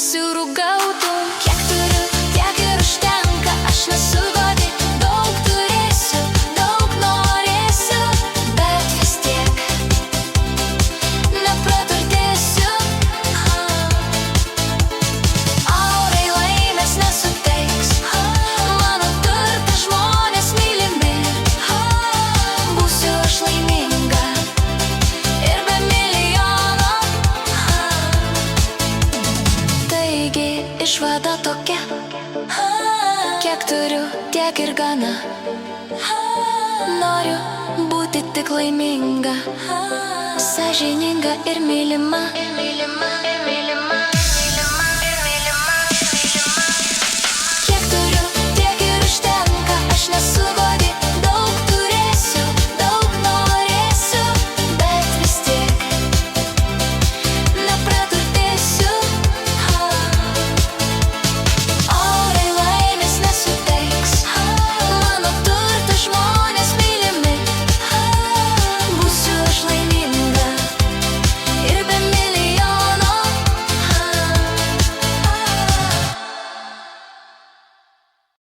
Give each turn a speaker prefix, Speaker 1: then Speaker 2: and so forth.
Speaker 1: Surugautum, kiek turiu, tiek ir užtenka. Aš nesu godi, daug turėsiu, daug norėsiu, bet vis tiek nepraturtėsiu. Aurai laimės nesuteiks, mano turtas žmonės mylimi. Būsiu aš laiminga ir be milijono. Išvada tokia, kiek turiu, tiek ir gana. Noriu būti tik laiminga, sąžininga ir mylima. Kiek turiu, tiek ir užtenka. Aš nesu godi,